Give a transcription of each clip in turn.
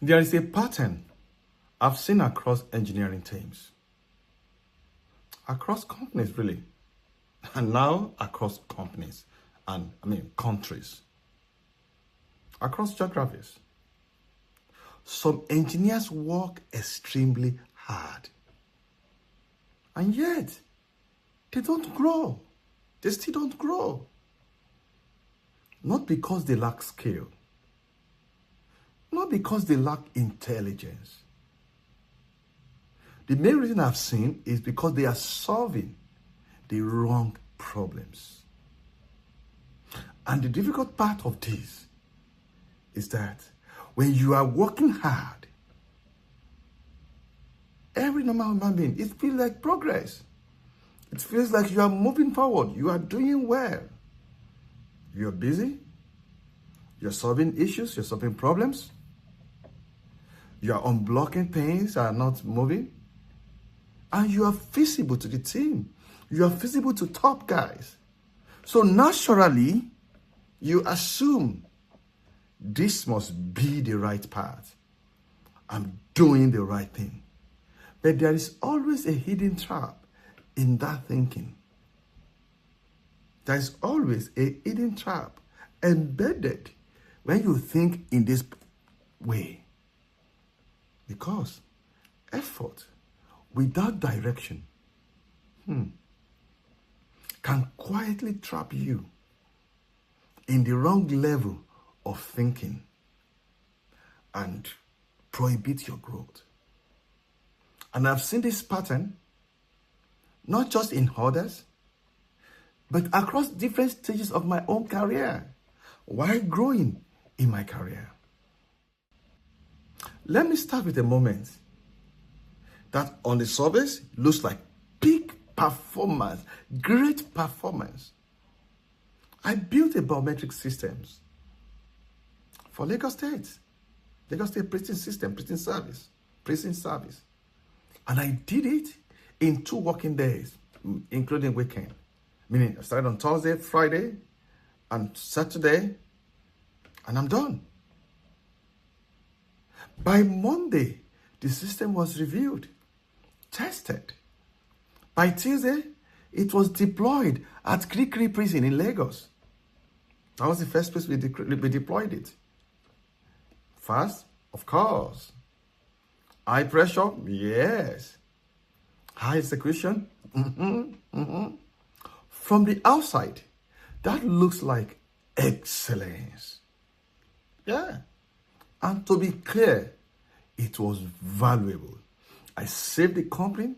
There is a pattern I've seen across engineering teams, across companies really, and now across companies and countries, across geographies. Some engineers work extremely hard, and yet they don't grow. They still don't grow. Not because they lack skill, not because they lack intelligence. The main reason I've seen is because they are solving the wrong problems. And the difficult part of this is that when you are working hard, every normal human being, it feels like progress. It feels like you are moving forward. You are doing well. You're busy. You're solving issues. You're solving problems. You are unblocking things that are not moving. And you are visible to the team. You are visible to top guys. So naturally, you assume this must be the right path. I'm doing the right thing. But there is always a hidden trap in that thinking. There is always a hidden trap embedded when you think in this way. Because effort without direction can quietly trap you in the wrong level of thinking and prohibit your growth. And I've seen this pattern not just in others, but across different stages of my own career while growing in my career. Let me start with a moment that on the surface looks like peak performance, great performance. I built a biometric systems for Lagos State prison system, prison service. And I did it in 2 working days, including weekend. Meaning I started on Thursday, Friday, and Saturday, and I'm done. By Monday, the system was reviewed, tested. By Tuesday, it was deployed at Krikri prison in Lagos. That was the first place we deployed it. Fast? Of course. High pressure? Yes. High execution? From the outside, that looks like excellence. Yeah. And to be clear, it was valuable. I saved the company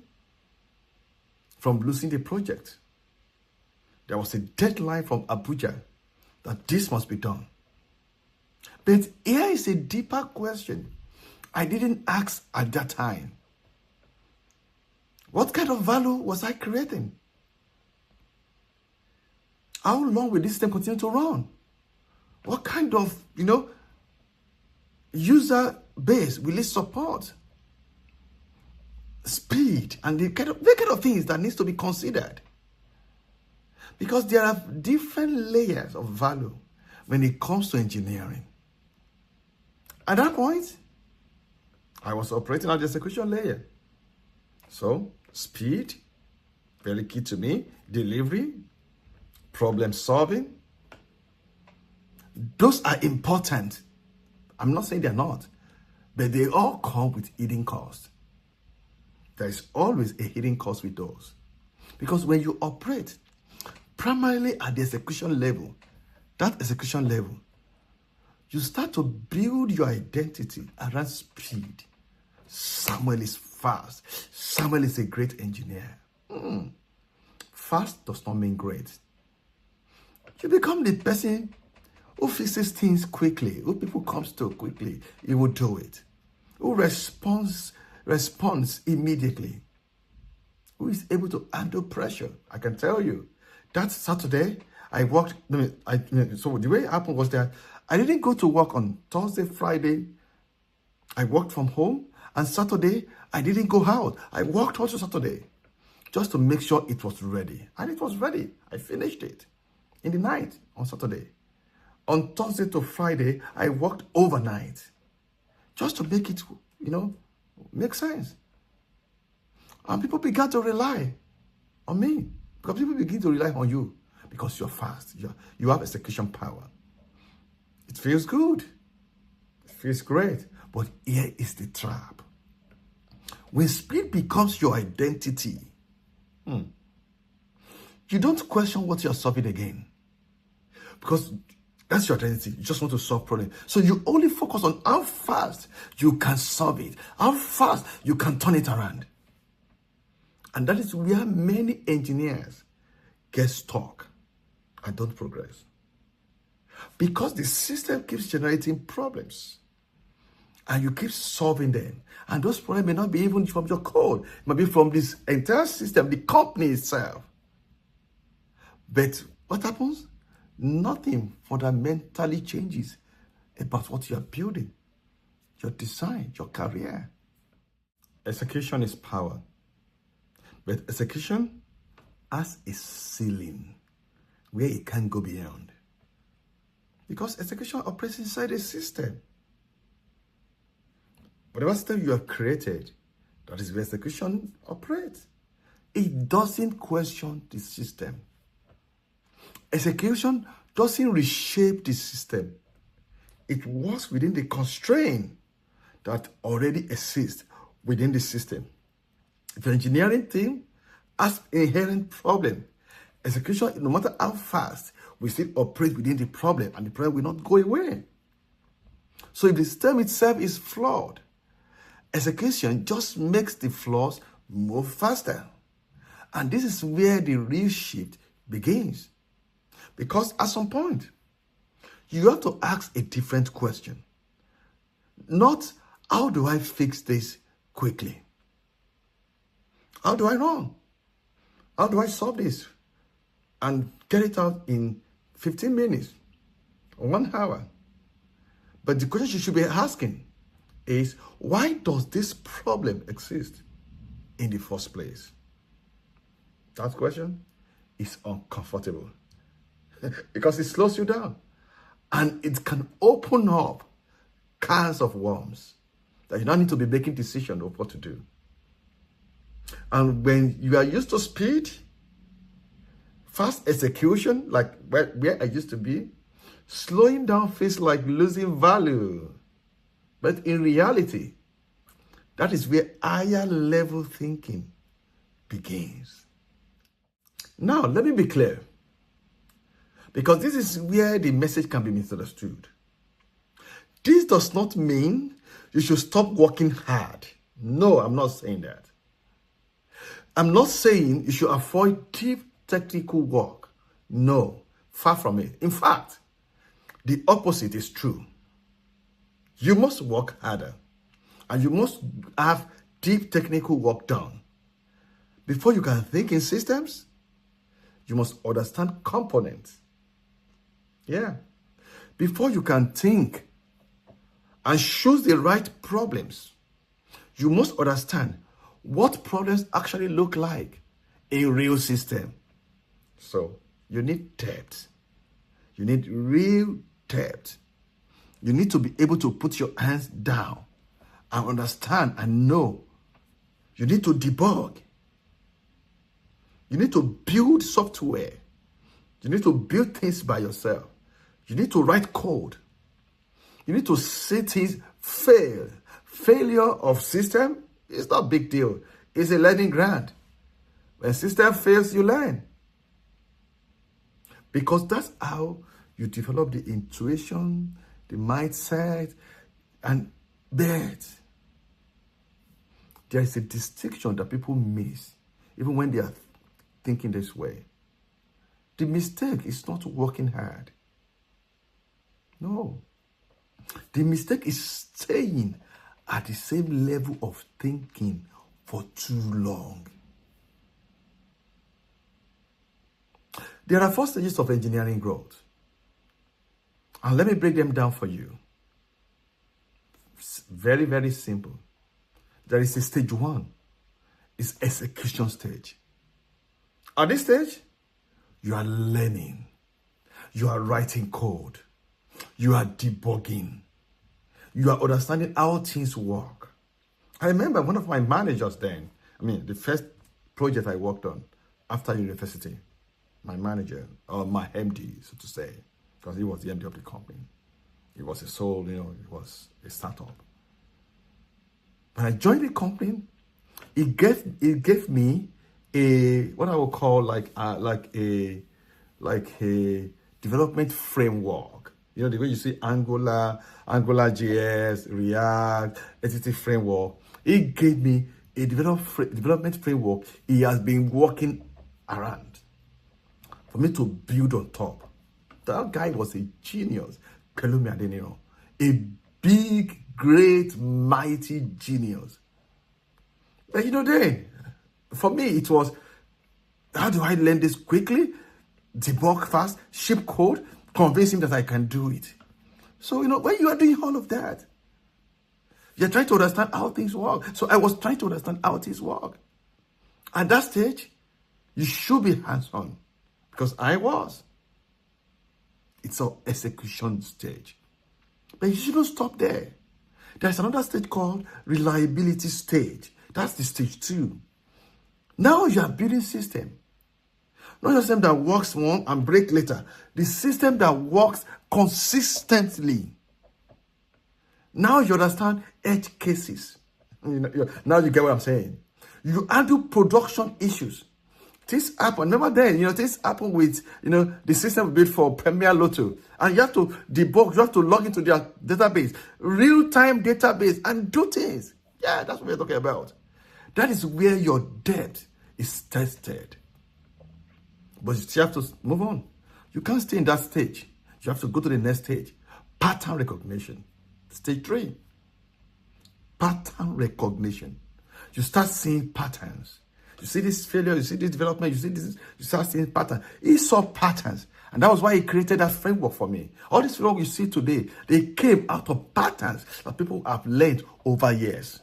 from losing the project. There was a deadline from Abuja that this must be done. But here is a deeper question I didn't ask at that time. What kind of value was I creating? How long will this system continue to run? What kind of, user base will it support? Speed and the kind of things that needs to be considered. Because there are different layers of value when it comes to engineering. At that point, I was operating at the execution layer. So, speed, very key to me, delivery, problem solving. Those are important. I'm not saying they're not, but they all come with hidden cost. There is always a hidden cost with those. Because when you operate primarily at the execution level, that execution level, you start to build your identity around speed. Samuel is fast. Samuel is a great engineer. Fast does not mean great. You become the person who fixes things quickly, who people comes to quickly. He will do it. Who responds immediately. Who is able to handle pressure. I can tell you, that Saturday, I worked, so the way it happened was that I didn't go to work on Thursday, Friday. I worked from home, and Saturday, I didn't go out. I worked also Saturday, just to make sure it was ready. And it was ready. I finished it in the night on Saturday. On Thursday to Friday, I worked overnight, just to make it, make sense. And people began to rely on me, because people begin to rely on you because you're fast. You have execution power. It feels good. It feels great. But here is the trap. When speed becomes your identity, you don't question what you're solving again, because that's your identity. You just want to solve problems. So you only focus on how fast you can solve it, how fast you can turn it around. And that is where many engineers get stuck and don't progress. Because the system keeps generating problems and you keep solving them. And those problems may not be even from your code. It might be from this entire system, the company itself. But what happens? Nothing fundamentally changes about what you are building, your design, your career. Execution is power. But execution has a ceiling where it can't go beyond. Because execution operates inside a system. Whatever system you have created, that is where execution operates. It doesn't question the system. Execution doesn't reshape the system. It works within the constraint that already exists within the system. If your engineering team has inherent problem, execution, no matter how fast, will still operate within the problem, and the problem will not go away. So if the system itself is flawed, execution just makes the flaws move faster. And this is where the real shift begins. Because at some point, you have to ask a different question. Not, how do I fix this quickly? How do I run? How do I solve this and get it out in 15 minutes or 1 hour? But the question you should be asking is, why does this problem exist in the first place? That question is uncomfortable because it slows you down and it can open up cans of worms that you don't need to be making decisions of what to do. And when you are used to speed, fast execution, like where I used to be, slowing down feels like losing value. But in reality, that is where higher level thinking begins. Now, let me be clear, because this is where the message can be misunderstood. This does not mean you should stop working hard. No, I'm not saying that. I'm not saying you should avoid deep technical work. No, far from it. In fact, the opposite is true. You must work harder, and you must have deep technical work done. Before you can think in systems, you must understand components. Yeah. Before you can think and choose the right problems, you must understand what problems actually look like in real system. So you need depth. You need real depth. You need to be able to put your hands down and understand and know. You need to debug. You need to build software. You need to build things by yourself. You need to write code. You need to see things fail. Failure of system is not a big deal. It's a learning ground. When system fails, you learn. Because that's how you develop the intuition, the mindset, and that. There is a distinction that people miss, even when they are thinking this way. The mistake is not working hard. No. The mistake is staying at the same level of thinking for too long. There are 4 stages of engineering growth. And let me break them down for you. It's very, very simple. There is a stage 1. It's execution stage. At this stage, you are learning. You are writing code. You are debugging. You are understanding how things work. I remember one of my managers then, the first project I worked on after university, my manager, or my MD, so to say, because he was the MD of the company. It was a sole, it was a startup. When I joined the company, it gave me a what I would call like a development framework. The way you see Angular JS, React, entity framework. It gave me a development framework he has been working around for me to build on top. That guy was a genius. Pelumi Adeniro. A big, great, mighty genius. But then, for me, it was, how do I learn this quickly? Debug fast, ship code, convince him that I can do it. So, when you are doing all of that, you're trying to understand how things work. So I was trying to understand how things work. At that stage, you should be hands-on, because I was. It's an execution stage. But you shouldn't stop there. There's another stage called reliability stage. That's the stage 2. Now you are building system. Not just system that works one and break later. The system that works consistently. Now you understand edge cases. Now you get what I'm saying. You handle production issues. This happen. Remember then, this happen with, the system built for Premier Lotto. And you have to debug, you have to log into their database, real-time database, and do things. Yeah, that's what we're talking about. That is where your depth is tested. But you still have to move on. You can't stay in that stage. You have to go to the next stage. Pattern recognition. Stage 3. Pattern recognition. You start seeing patterns. You see this failure, you see this development, you see this, you start seeing patterns. He saw patterns. And that was why he created that framework for me. All this framework you see today, they came out of patterns that people have learned over years.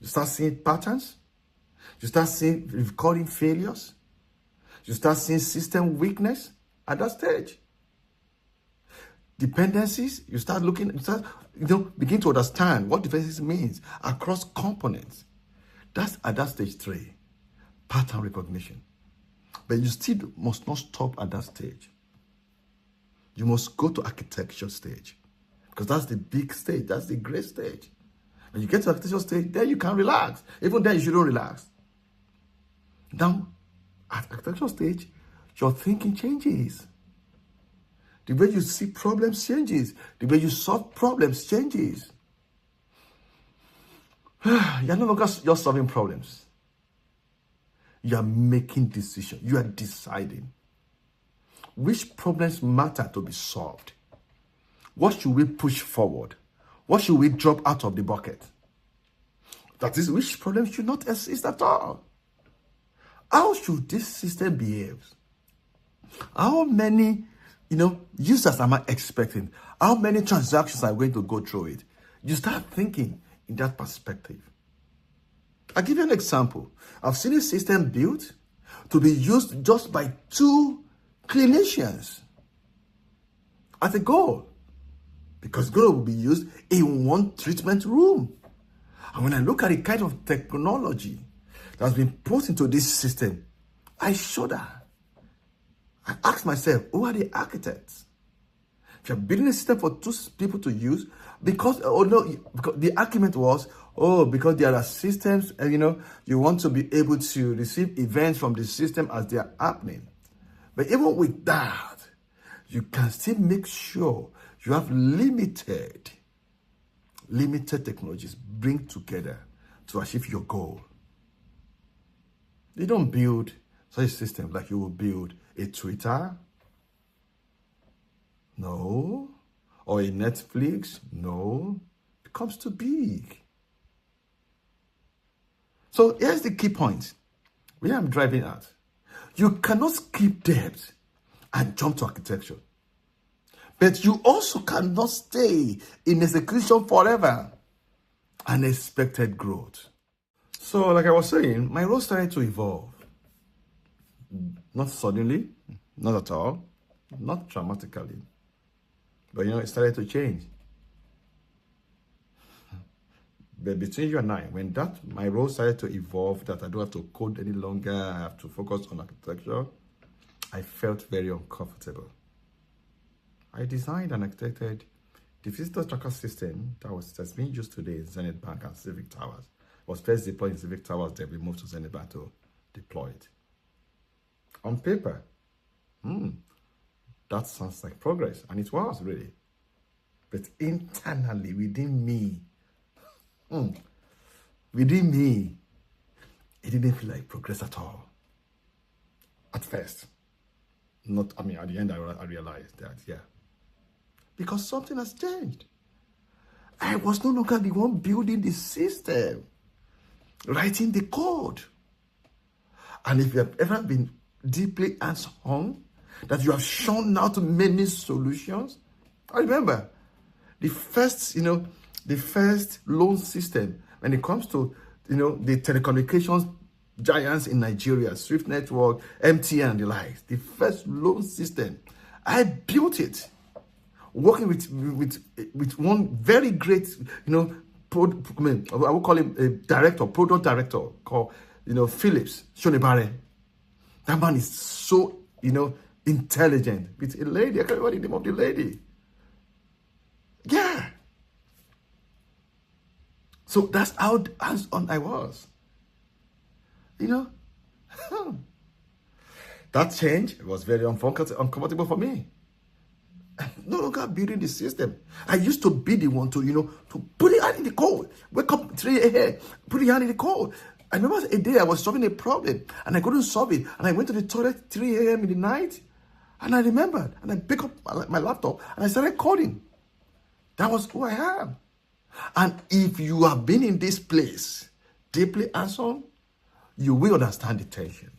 You start seeing patterns. You start seeing recording failures. You start seeing system weakness at that stage. Dependencies, you start looking, begin to understand what dependencies means across components. That's at that stage 3, pattern recognition. But you still must not stop at that stage. You must go to architecture stage, because that's the big stage, that's the great stage. When you get to architecture stage, then you can relax. Even then, you shouldn't relax. Now, at architecture stage, your thinking changes. The way you see problems changes. The way you solve problems changes. You're no longer just solving problems. You are making decisions. You are deciding which problems matter to be solved. What should we push forward? What should we drop out of the bucket? That is, which problems should not exist at all? How should this system behave? How many, users am I expecting? How many transactions are going to go through it? You start thinking in that perspective. I'll give you an example. I've seen a system built to be used just by 2 clinicians as a goal, because goal will be used in one treatment room. And when I look at the kind of technology that's been put into this system, I shudder. I ask myself, who are the architects? If you're building a system for 2 people to use, because the argument was, because there are systems, and you want to be able to receive events from the system as they are happening. But even with that, you can still make sure you have limited technologies bring together to achieve your goal. You don't build such a system like you will build a Twitter. No. Or a Netflix. No. It becomes too big. So here's the key point where I'm driving at. You cannot skip depth and jump to architecture. But you also cannot stay in execution forever. Unexpected growth. So like I was saying, my role started to evolve. Not suddenly, not at all, not dramatically. But it started to change. But between you and I, when my role started to evolve, that I don't have to code any longer, I have to focus on architecture, I felt very uncomfortable. I designed and architected the visitor tracker system that's being used today in Zenith Bank and Civic Towers. It was first deployed in Civic Towers, then we moved to Zenith Bank to deploy it. On paper, that sounds like progress, and it was really. But internally, within me, it didn't feel like progress at all. At first. At the end, I realized that, yeah. Because something has changed. I was no longer the one building the system, writing the code. And if you have ever been deeply hands-on, that you have shown out many solutions. I remember the first loan system when it comes to, the telecommunications giants in Nigeria, Swift Network, MTN and the likes. The first loan system, I built it. Working with one very great, I would call him a product director called, Phillips Shonibare. That man is so, intelligent. With a lady, I can't remember the name of the lady. Yeah. So that's how hands-on I was. That change was very uncomfortable for me. No longer building the system. I used to be the one to put it out in the code. Wake up 3 a.m., put it out in the code. I remember a day I was solving a problem and I couldn't solve it. And I went to the toilet 3 a.m. in the night and I remembered. And I picked up my laptop and I started coding. That was who I am. And if you have been in this place, deeply hands-on, you will understand the tension.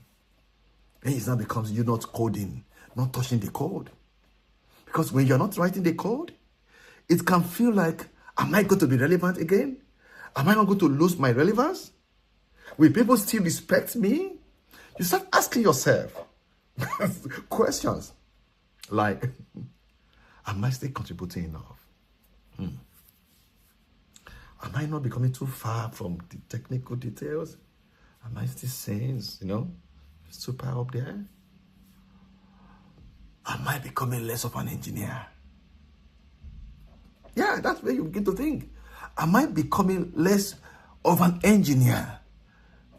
And it's not because you're not coding, not touching the code. Because when you're not writing the code, it can feel like, am I going to be relevant again? Am I not going to lose my relevance? Will people still respect me? You start asking yourself questions like, am I still contributing enough? Am I not becoming too far from the technical details? Am I still saying, super up there? Am I becoming less of an engineer? Yeah, that's where you begin to think. Am I becoming less of an engineer?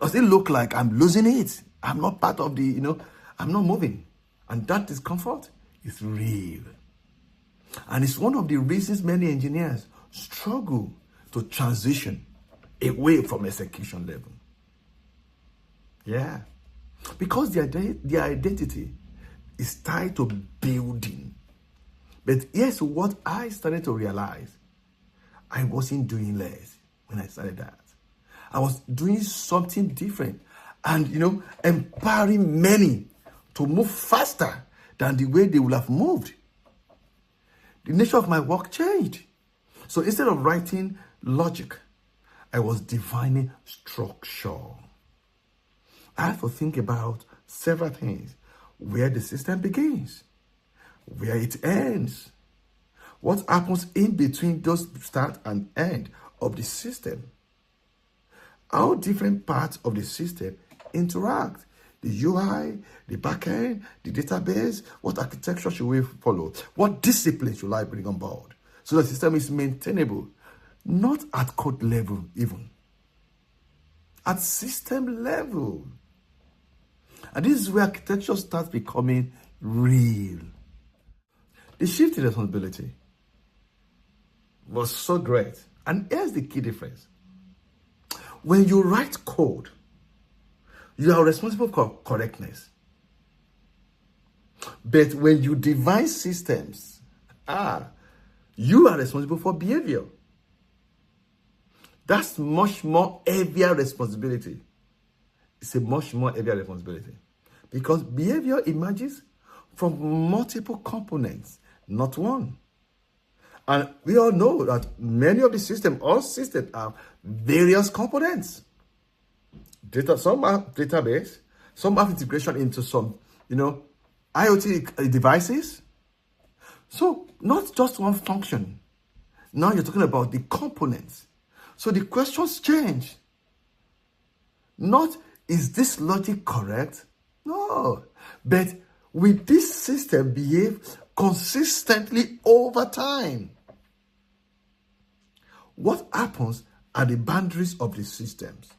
Does it look like I'm losing it? I'm not part of the, I'm not moving. And that discomfort is real. And it's one of the reasons many engineers struggle to transition away from execution level. Yeah. Because their identity is tied to building. But here's what I started to realize. I wasn't doing less when I started that. I was doing something different and, empowering many to move faster than the way they would have moved. The nature of my work changed. So instead of writing logic, I was defining structure. I had to think about several things. Where the system begins, where it ends, what happens in between those start and end of the system, how different parts of the system interact, the UI, the backend, the database, what architecture should we follow, what discipline should I bring on board, so the system is maintainable, not at code level even, at system level. And this is where architecture starts becoming real. The shift in responsibility was so great. And here's the key difference. When you write code, you are responsible for correctness. But when you devise systems, you are responsible for behavior. That's much more heavier responsibility. It's a much more heavier responsibility. Because behavior emerges from multiple components, not one. And we all know that many of the systems, all systems have various components. Some have database, some have integration into some, IoT devices. So not just one function. Now you're talking about the components. So the questions change. Not, is this logic correct? No. But will this system behave consistently over time? What happens at the boundaries of the systems?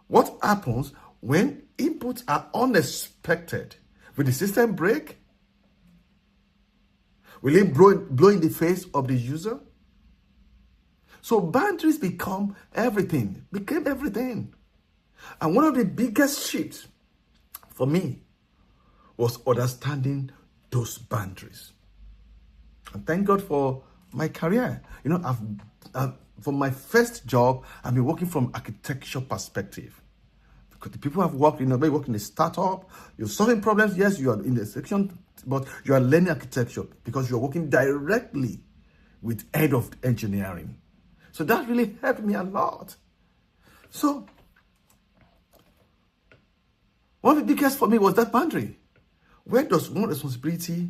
What happens when inputs are unexpected? Will the system break? Will it blow in the face of the user? So boundaries became everything. And one of the biggest shifts for me was understanding those boundaries. And thank God for my career. From my first job, I've been working from architecture perspective. Because the people I've worked, maybe work in a startup, you're solving problems. Yes, you are in the section, but you are learning architecture because you're working directly with head of engineering. So that really helped me a lot. So one of the biggest for me was that boundary. Where does one responsibility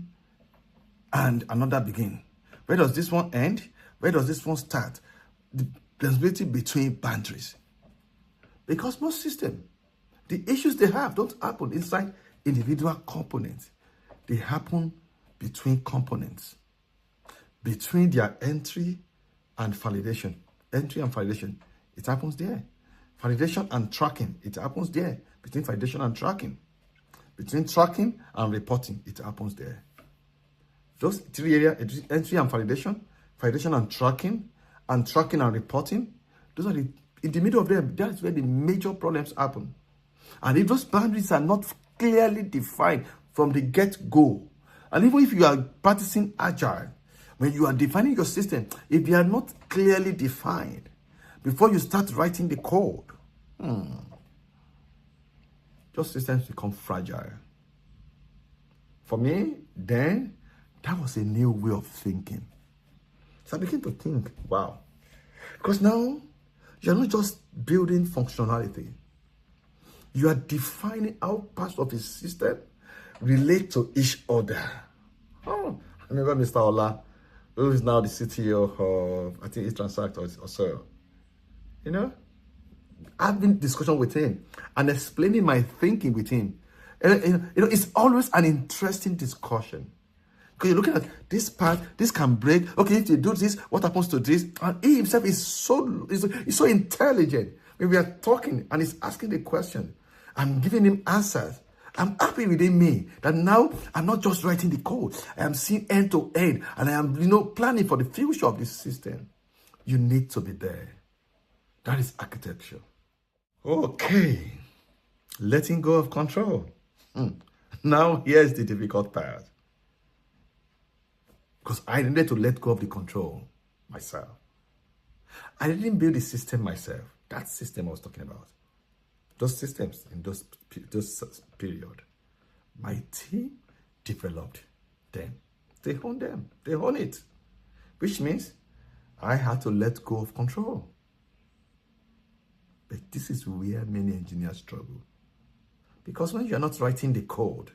and another begin? Where does this one end? Where does this one start? The responsibility between boundaries. Because most systems, the issues they have don't happen inside individual components. They happen between components, between their entry and validation. Entry and validation, it happens there. Validation and tracking, it happens there. Between validation and tracking. Between tracking and reporting, it happens there. Those three areas, entry and validation and tracking and reporting, those are in the middle of them. That's where the major problems happen. And if those boundaries are not clearly defined from the get-go, and even if you are practicing agile, when you are defining your system, if they are not clearly defined before you start writing the code, those systems become fragile. For me, then, that was a new way of thinking. So I began to think, wow. Because now, you're not just building functionality. You are defining how parts of the system relate to each other. Oh, I remember Mr. Ola, who is now the CTO of, I think, Transact or so. Having discussion with him and explaining my thinking with him. It's always an interesting discussion. Because you're looking at this part, this can break. Okay, if you do this, what happens to this? And he himself is so intelligent. When we are talking and he's asking the question, I'm giving him answers. I'm happy within me that now I'm not just writing the code. I am seeing end to end, and I am, planning for the future of this system. You need to be there. That is architecture. Okay, letting go of control. Now here's the difficult part. Because I needed to let go of the control myself. I didn't build the system myself. That system I was talking about. Those systems in those period. My team developed them. They own them. They own it. Which means I had to let go of control. But this is where many engineers struggle. Because when you're not writing the code,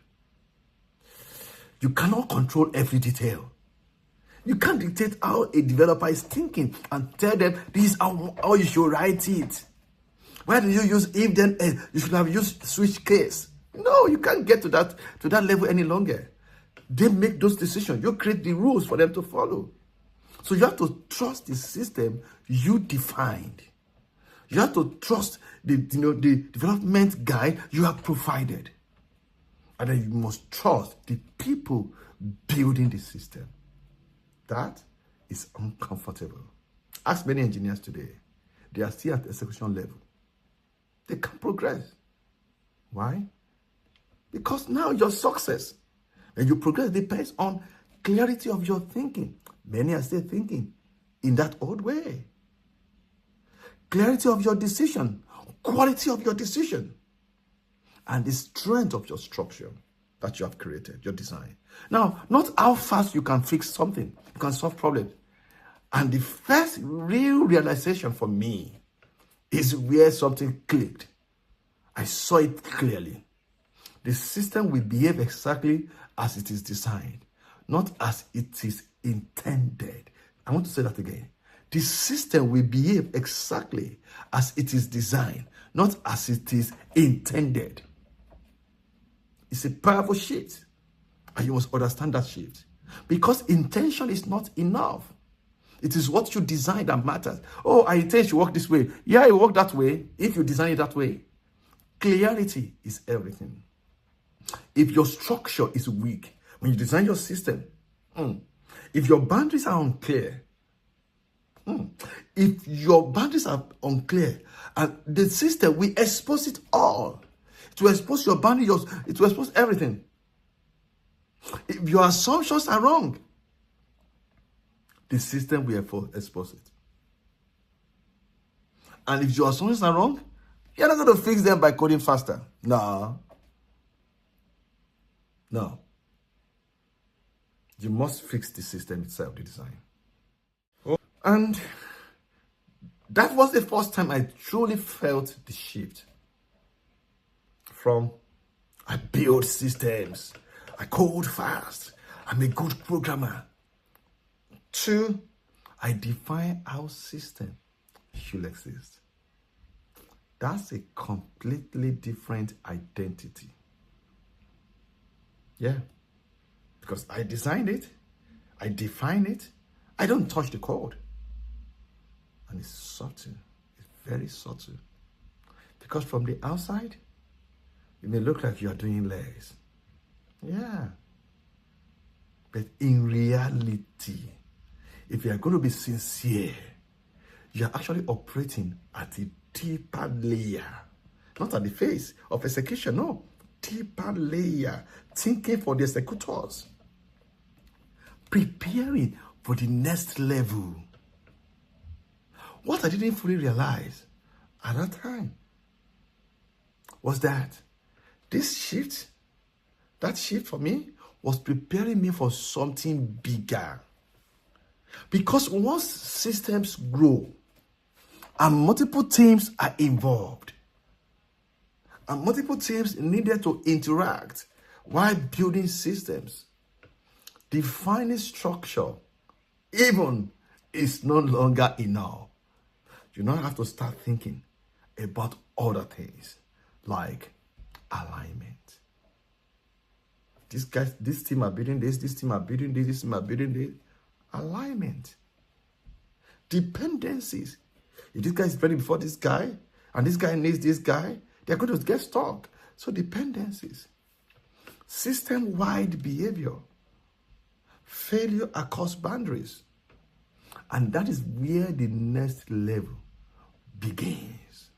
you cannot control every detail. You can't dictate how a developer is thinking and tell them this is how you should write it. Why did you use if then else? You should have used switch case. No, you can't get to that level any longer. They make those decisions. You create the rules for them to follow. So you have to trust the system you defined. You have to trust the development guide you have provided. And then you must trust the people building the system. That is uncomfortable. Ask many engineers today. They are still at execution level. They can't progress. Why? Because now your success and your progress depends on clarity of your thinking. Many are still thinking in that old way. Clarity of your decision, quality of your decision, and the strength of your structure that you have created, your design. Now, not how fast you can fix something, you can solve problems. And the first real realization for me is where something clicked. I saw it clearly. The system will behave exactly as it is designed, not as it is intended. I want to say that again. the system will behave exactly as it is designed, not as it is intended. It's a powerful shift, and you must understand that shift. Because intention is not enough. It is what you design that matters. Oh, I intend to work this way. Yeah, it work that way if you design it that way. Clarity is everything. If your structure is weak, when you design your system, if your boundaries are unclear, if your boundaries are unclear, and the system will expose it all. It will expose your boundaries, it will expose everything. If your assumptions are wrong, the system will expose it. And if your assumptions are wrong, you're not going to fix them by coding faster. No. You must fix the system itself, the design. And that was the first time I truly felt the shift from I build systems, I code fast, I'm a good programmer, to I define how system should exist. That's a completely different identity. Yeah. Because I designed it, I define it, I don't touch the code. And it's subtle, it's very subtle. Because from the outside, it may look like you are doing less. Yeah. But in reality, if you are going to be sincere, you are actually operating at a deeper layer. Not at the face of execution, no. Deeper layer. Thinking for the executors. Preparing for the next level. What I didn't fully realize at that time was that this shift, that shift for me, was preparing me for something bigger. Because once systems grow and multiple teams are involved, and multiple teams needed to interact while building systems, defining structure even is no longer enough. You now have to start thinking about other things like alignment. This team are building this team are building this team are building this. Alignment. Dependencies. If this guy is ready before this guy, and this guy needs this guy, they're going to get stuck. So dependencies. System-wide behavior. Failure across boundaries. And that is where the next level begins.